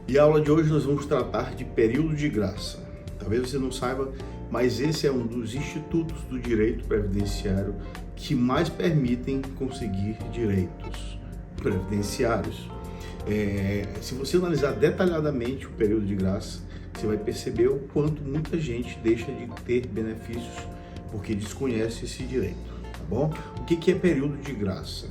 E a aula de hoje nós vamos tratar de período de graça. Talvez você não saiba, mas esse é um dos institutos do direito previdenciário que mais permitem conseguir direitos previdenciários. Se você analisar detalhadamente o período de graça, você vai perceber o quanto muita gente deixa de ter benefícios porque desconhece esse direito, tá bom? O que é período de graça?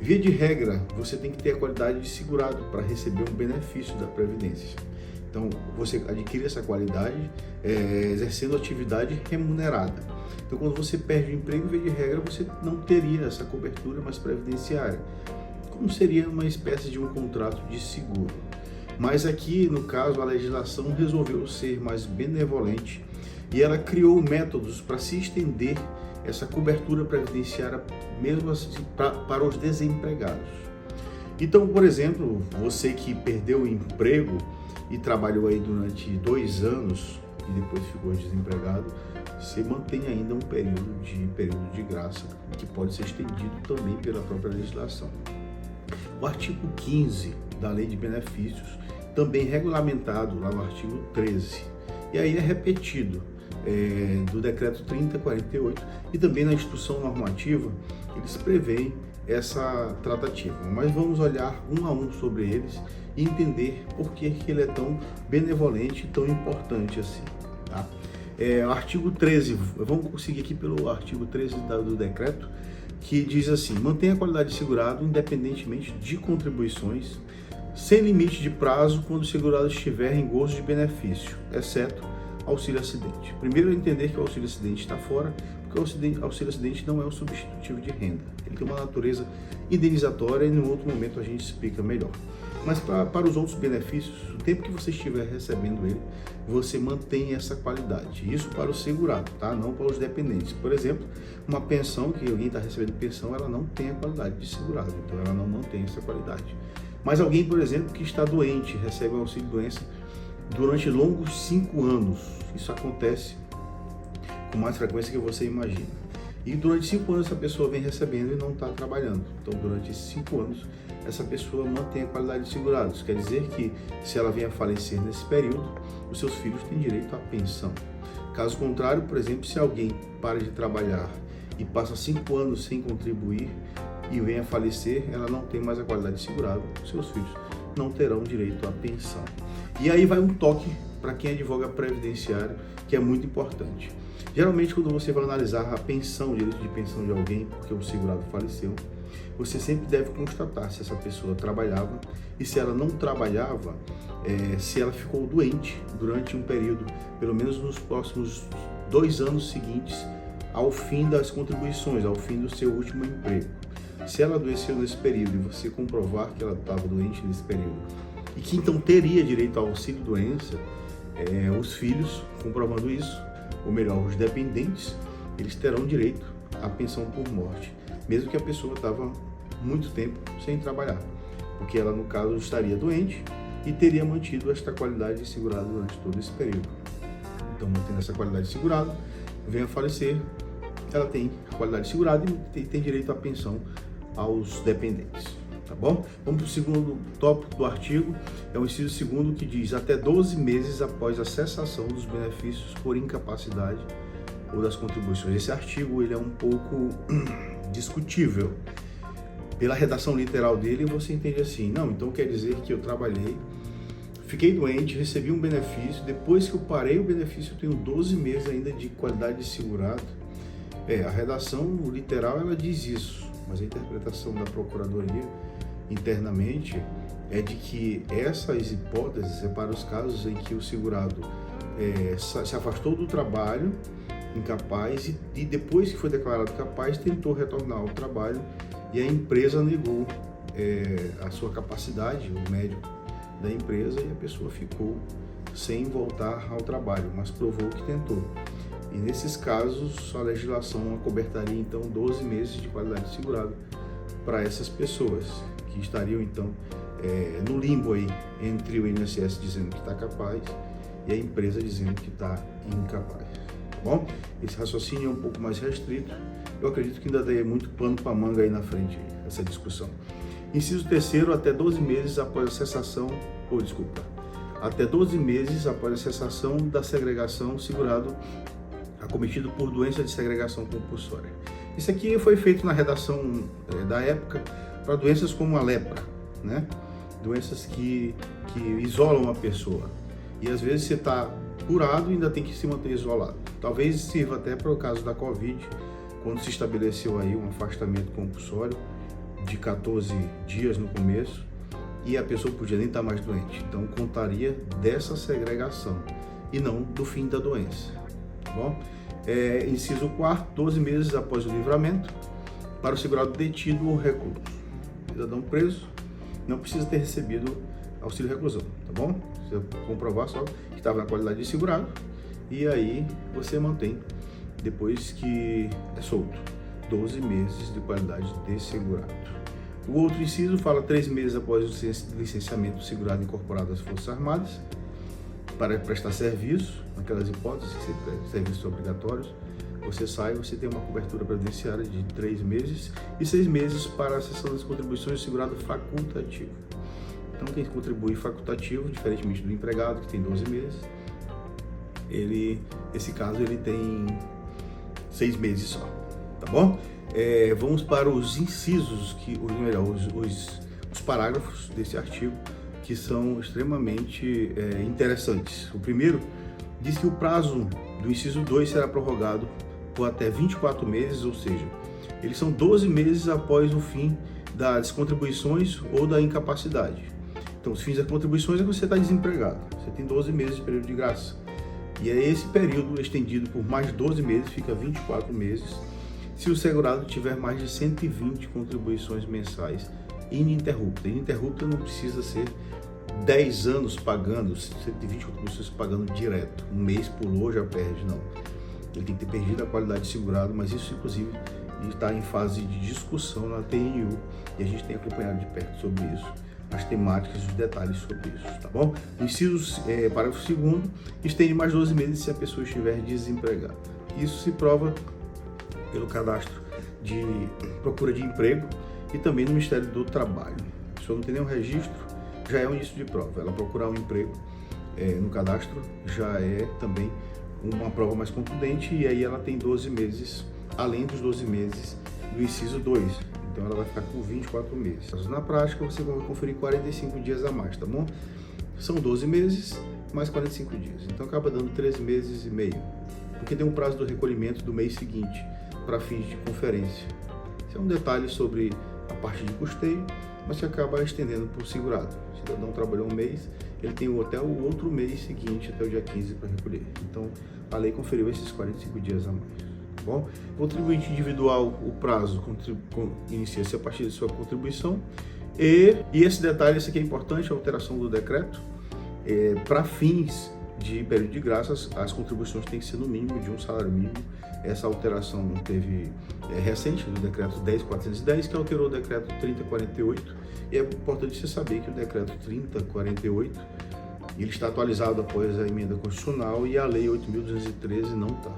Via de regra, você tem que ter a qualidade de segurado para receber um benefício da Previdência. Então, você adquire essa qualidade exercendo atividade remunerada. Então, quando você perde o emprego, via de regra, você não teria essa cobertura mais previdenciária, como seria uma espécie de um contrato de seguro. Mas aqui, no caso, a legislação resolveu ser mais benevolente e ela criou métodos para se estender essa cobertura previdenciária mesmo assim para os desempregados. Então, por exemplo, você que perdeu o emprego e trabalhou aí durante 2 anos e depois ficou desempregado, você mantém ainda um período de graça que pode ser estendido também pela própria legislação. O artigo 15 da Lei de Benefícios, também regulamentado lá no artigo 13, e aí é repetido do Decreto 3048 e também na Instrução Normativa, eles preveem essa tratativa. Mas vamos olhar um a um sobre eles e entender por que ele é tão benevolente e tão importante assim. Tá? Artigo 13, vamos seguir aqui pelo artigo 13 do decreto, que diz assim: mantenha a qualidade de segurado independentemente de contribuições, sem limite de prazo quando o segurado estiver em gozo de benefício, exceto auxílio acidente. Primeiro, entender que o auxílio acidente está fora, porque o auxílio acidente não é um substitutivo de renda. Ele tem uma natureza indenizatória e, em outro momento, a gente explica melhor. Mas para os outros benefícios, o tempo que você estiver recebendo ele, você mantém essa qualidade. Isso para o segurado, tá? Não para os dependentes. Por exemplo, uma pensão, que alguém está recebendo pensão, ela não tem a qualidade de segurado, então ela não mantém essa qualidade. Mas alguém, por exemplo, que está doente, recebe um auxílio-doença durante longos 5 anos. Isso acontece com mais frequência que você imagina. E durante 5 anos essa pessoa vem recebendo e não está trabalhando. Então, durante esses 5 anos, essa pessoa mantém a qualidade de segurados. Quer dizer que, se ela vier a falecer nesse período, os seus filhos têm direito à pensão. Caso contrário, por exemplo, se alguém para de trabalhar e passa 5 anos sem contribuir e vem a falecer, ela não tem mais a qualidade de segurado, os seus filhos não terão direito à pensão. E aí vai um toque para quem advoga previdenciário, que é muito importante. Geralmente, quando você vai analisar a pensão, o direito de pensão de alguém, porque o segurado faleceu, você sempre deve constatar se essa pessoa trabalhava e, se ela não trabalhava, se ela ficou doente durante um período, pelo menos nos próximos 2 anos seguintes ao fim das contribuições, ao fim do seu último emprego. Se ela adoeceu nesse período e você comprovar que ela estava doente nesse período e que então teria direito ao auxílio-doença, os filhos, comprovando isso, ou melhor, os dependentes, eles terão direito à pensão por morte, mesmo que a pessoa estava muito tempo sem trabalhar, porque ela, no caso, estaria doente e teria mantido esta qualidade de segurado durante todo esse período. Então, mantendo essa qualidade de segurado, vem a falecer, ela tem a qualidade de segurado e tem direito à pensão aos dependentes. Tá bom? Vamos para o segundo tópico do artigo, é o inciso 2º, que diz: até 12 meses após a cessação dos benefícios por incapacidade ou das contribuições. Esse artigo ele é um pouco discutível. Pela redação literal dele, você entende assim: não, então quer dizer que eu trabalhei, fiquei doente, recebi um benefício, depois que eu parei o benefício eu tenho 12 meses ainda de qualidade de segurado. A redação literal ela diz isso, mas a interpretação da Procuradoria internamente é de que essas hipóteses é para os casos em que o segurado se afastou do trabalho, incapaz, e depois que foi declarado capaz, tentou retornar ao trabalho e a empresa negou a sua capacidade, o médico da empresa, e a pessoa ficou sem voltar ao trabalho, mas provou que tentou. E nesses casos, a legislação acobertaria então 12 meses de qualidade de segurado para essas pessoas que estariam então no limbo aí entre o INSS dizendo que está capaz e a empresa dizendo que está incapaz. Tá bom? Esse raciocínio é um pouco mais restrito. Eu acredito que ainda daí muito pano para manga aí na frente, essa discussão. Inciso 3º, até 12 meses após a cessação, até 12 meses após a cessação da segregação, o segurado acometido por doença de segregação compulsória. Isso aqui foi feito na redação da época para doenças como a lepra, né? Doenças que isolam a pessoa. E às vezes você está curado e ainda tem que se manter isolado. Talvez sirva até para o caso da Covid, quando se estabeleceu aí um afastamento compulsório de 14 dias no começo e a pessoa podia nem estar mais doente. Então contaria dessa segregação e não do fim da doença. Tá bom? Inciso 4, 12 meses após o livramento, para o segurado detido ou recluso. Cidadão preso não precisa ter recebido auxílio reclusão, tá bom? Você comprovar só que estava na qualidade de segurado e aí você mantém depois que é solto, 12 meses de qualidade de segurado. O outro inciso fala 3 meses após o licenciamento do segurado incorporado às Forças Armadas para prestar serviço, naquelas hipóteses que serviços obrigatórios, você sai, você tem uma cobertura previdenciária de 3 meses e 6 meses para a cessão das contribuições do segurado facultativo. Então, quem contribui facultativo, diferentemente do empregado, que tem 12 meses, esse caso ele tem 6 meses só, tá bom? Vamos para os incisos, os parágrafos desse artigo, que são extremamente interessantes. O primeiro diz que o prazo do inciso 2 será prorrogado por até 24 meses, ou seja, eles são 12 meses após o fim das contribuições ou da incapacidade. Então, os fins das contribuições é que você está desempregado, você tem 12 meses de período de graça. E esse período estendido por mais 12 meses, fica 24 meses, se o segurado tiver mais de 120 contribuições mensais ininterruptas. Ininterrupta não precisa ser 10 anos pagando, 120 contribuições pagando direto. Um mês pulou, já perde, não. Ele tem que ter perdido a qualidade de segurado, mas isso, inclusive, está em fase de discussão na TNU e a gente tem acompanhado de perto sobre isso, as temáticas e os detalhes sobre isso, tá bom? Inciso, parágrafo 2º, estende mais 12 meses se a pessoa estiver desempregada. Isso se prova pelo cadastro de procura de emprego e também no Ministério do Trabalho. Se a pessoa não tem nenhum registro, já é um início de prova. Ela procurar um emprego no cadastro já é também uma prova mais contundente e aí ela tem 12 meses, além dos 12 meses do inciso 2. Então ela vai ficar com 24 meses. Na prática você vai conferir 45 dias a mais, tá bom? São 12 meses mais 45 dias. Então acaba dando 3 meses e meio. Porque tem um prazo do recolhimento do mês seguinte para fins de conferência. Esse é um detalhe sobre a parte de custeio, mas que acaba estendendo para o segurado. O cidadão trabalhou um mês, ele tem até o outro mês seguinte, até o dia 15 para recolher. Então a lei conferiu esses 45 dias a mais. Tá bom? Contribuinte individual, o prazo inicia-se a partir de sua contribuição. E esse detalhe, esse aqui é importante, a alteração do decreto. Para fins de período de graça, as contribuições têm que ser no mínimo de um salário mínimo. Essa alteração teve recente do decreto 10.410, que alterou o decreto 30.48. E é importante você saber que o decreto 30.48 ele está atualizado após a emenda constitucional e a lei 8.213 não está.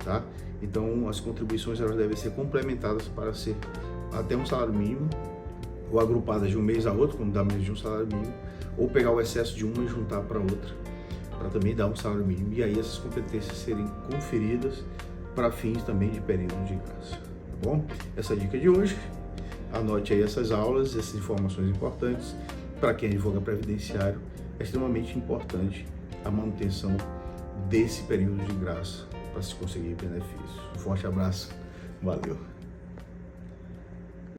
Tá? Então, as contribuições elas devem ser complementadas para ser até um salário mínimo, ou agrupadas de um mês a outro, como dá menos de um salário mínimo, ou pegar o excesso de uma e juntar para outra, para também dar um salário mínimo. E aí essas competências serem conferidas para fins também de período de graça. Tá bom? Essa é a dica de hoje. Anote aí essas aulas, essas informações importantes. Para quem advoga previdenciário, é extremamente importante a manutenção desse período de graça para se conseguir benefícios. Um forte abraço, valeu!